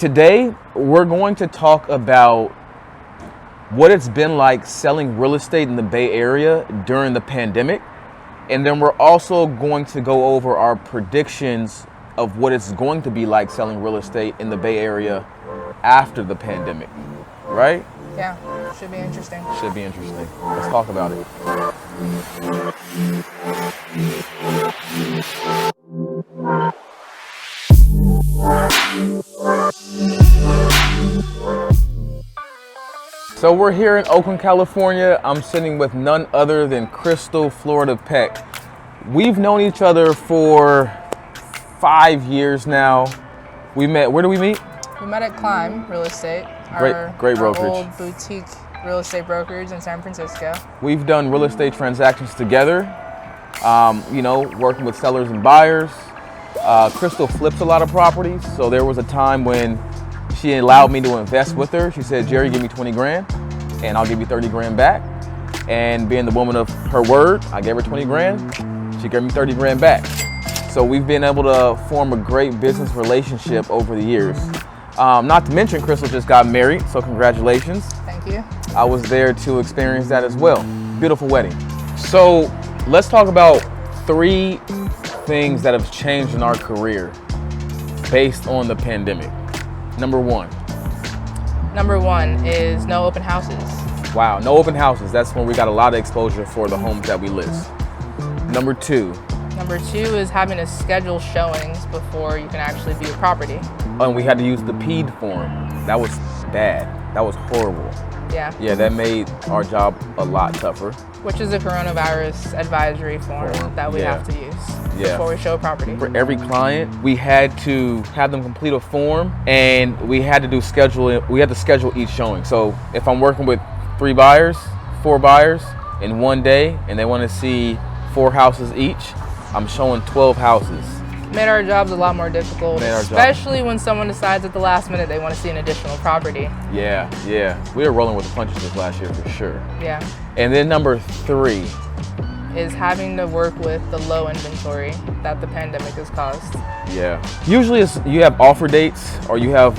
Today, we're going to talk about what it's been like selling real estate in the Bay Area during the pandemic. And then we're also going to go over our predictions of what it's going to be like selling real estate in the Bay Area after the pandemic, right? Yeah, should be interesting. Should be interesting. Let's talk about it. So we're here in Oakland, California. I'm sitting with none other than Crystal Florida Peck. We've known each other for 5 years now. We met, where did we meet? We met at Climb Real Estate. Great brokerage. Our old boutique real estate brokerage in San Francisco. We've done real estate transactions together, working with sellers and buyers. Crystal flips a lot of properties, so there was a time when she allowed me to invest with her. She said, Jerry, give me 20 grand and I'll give you 30 grand back. And being the woman of her word, I gave her 20 grand. She gave me 30 grand back. So we've been able to form a great business relationship over the years. Not to mention, Crystal just got married, so congratulations. Thank you. I was there to experience that as well. Beautiful wedding. So let's talk about 3 things that have changed in our career based on the pandemic. Number one is no open houses. Wow, no open houses. That's when we got a lot of exposure for the homes that we list. Number two is having to schedule showings before you can actually view a property. And we had to use the PED form. That was bad. That was horrible. Yeah. Yeah, that made our job a lot tougher. Which is a coronavirus advisory form that we have to use before we show a property. For every client, we had to have them complete a form, and we had to schedule each showing. So if I'm working with 4 buyers in one day, and they want to see 4 houses each, I'm showing 12 houses. Made our jobs a lot more difficult, especially when someone decides at the last minute they want to see an additional property. Yeah. We were rolling with the punches this last year for sure. Yeah. And then number 3 is having to work with the low inventory that the pandemic has caused. Yeah. Usually you have offer dates, or you have,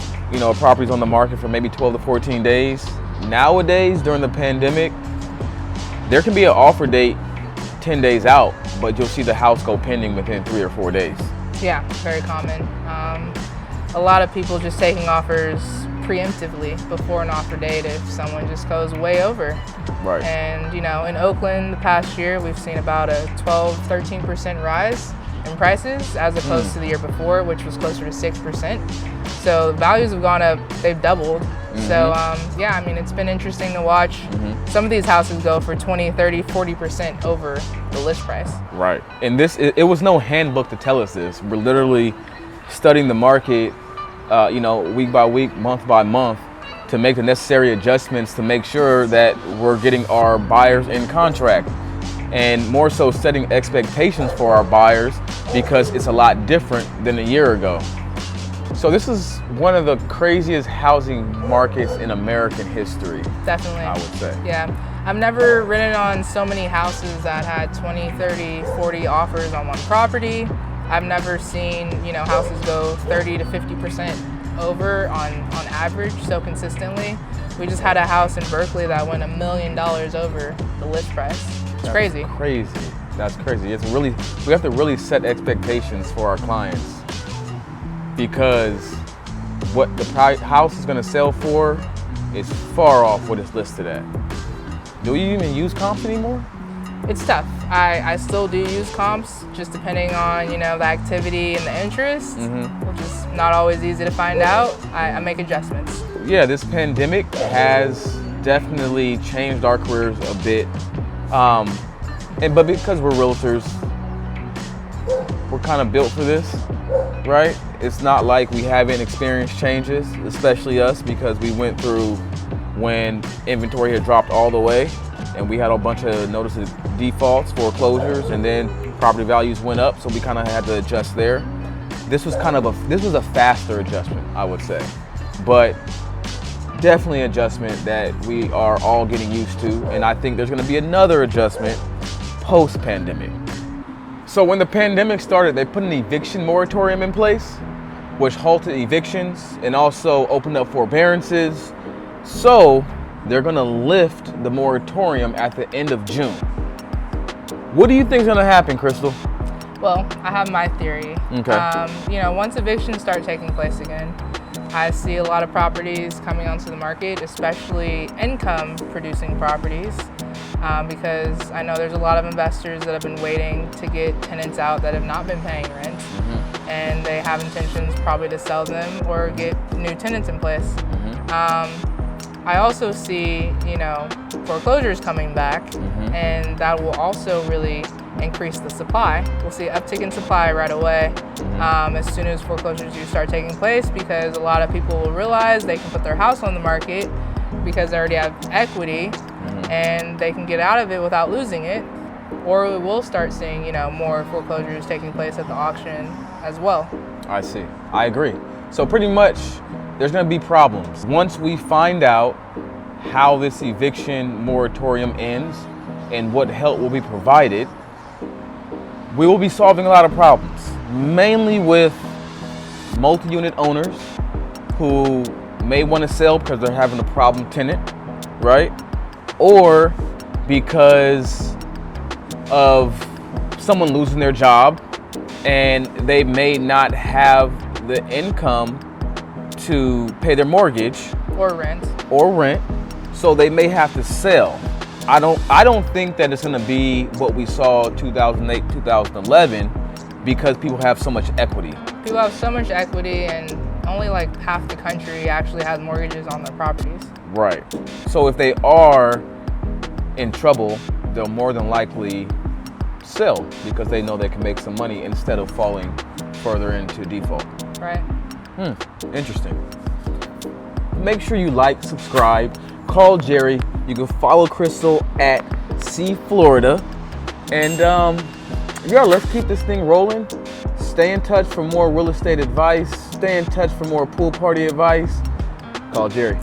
properties on the market for maybe 12 to 14 days. Nowadays, during the pandemic, there can be an offer date 10 days out, but you'll see the house go pending within 3 or 4 days. Yeah, very common. A lot of people just taking offers preemptively before an offer date if someone just goes way over. Right. And in Oakland the past year, we've seen about a 12-13% rise in prices as opposed to the year before, which was closer to 6%. So values have gone up, they've doubled. So it's been interesting to watch some of these houses go for 20, 30, 40% over the list price. Right. And it was no handbook to tell us this. We're literally studying the market, week by week, month by month, to make the necessary adjustments to make sure that we're getting our buyers in contract. And more so setting expectations for our buyers, because it's a lot different than a year ago. So this is one of the craziest housing markets in American history. Definitely. I would say. Yeah. I've never ridden on so many houses that had 20, 30, 40 offers on one property. I've never seen, houses go 30 to 50% over on average so consistently. We just had a house in Berkeley that went $1 million over the list price. It's crazy. That's crazy. We have to really set expectations for our clients, because what the house is going to sell for is far off what it's listed at. Do you even use comps anymore? It's tough. I still do use comps, just depending on the activity and the interest, which is not always easy to find out. I make adjustments. Yeah, this pandemic has definitely changed our careers a bit, but because we're realtors, we're kind of built for this, right? It's not like we haven't experienced changes, especially us, because we went through when inventory had dropped all the way, and we had a bunch of notice of defaults, foreclosures, and then property values went up, so we kind of had to adjust there. This was a faster adjustment, I would say, but definitely an adjustment that we are all getting used to, and I think there's going to be another adjustment post-pandemic. So when the pandemic started, they put an eviction moratorium in place, which halted evictions and also opened up forbearances. So they're gonna lift the moratorium at the end of June. What do you think is gonna happen, Crystal? Well, I have my theory. Okay. Once evictions start taking place again, I see a lot of properties coming onto the market, especially income producing properties, because I know there's a lot of investors that have been waiting to get tenants out that have not been paying rent, and they have intentions probably to sell them or get new tenants in place. I also see, foreclosures coming back, and that will also really increase the supply. We'll see an uptick in supply right away as soon as foreclosures do start taking place, because a lot of people will realize they can put their house on the market because they already have equity and they can get out of it without losing it. Or we will start seeing, more foreclosures taking place at the auction as well. I see. I agree. So pretty much there's going to be problems. Once we find out how this eviction moratorium ends and what help will be provided, we will be solving a lot of problems, mainly with multi-unit owners who may want to sell because they're having a problem tenant, right? Or because of someone losing their job and they may not have the income to pay their mortgage or rent, so they may have to sell. I don't think that it's going to be what we saw 2008, 2011, because people have so much equity. People have so much equity, and only like half the country actually has mortgages on their properties. Right. So if they are in trouble, they'll more than likely sell because they know they can make some money instead of falling further into default. Right. Interesting. Make sure you like, subscribe, call Jerry. You can follow Crystal at C Florida. And let's keep this thing rolling. Stay in touch for more real estate advice. Stay in touch for more pool party advice. Call Jerry.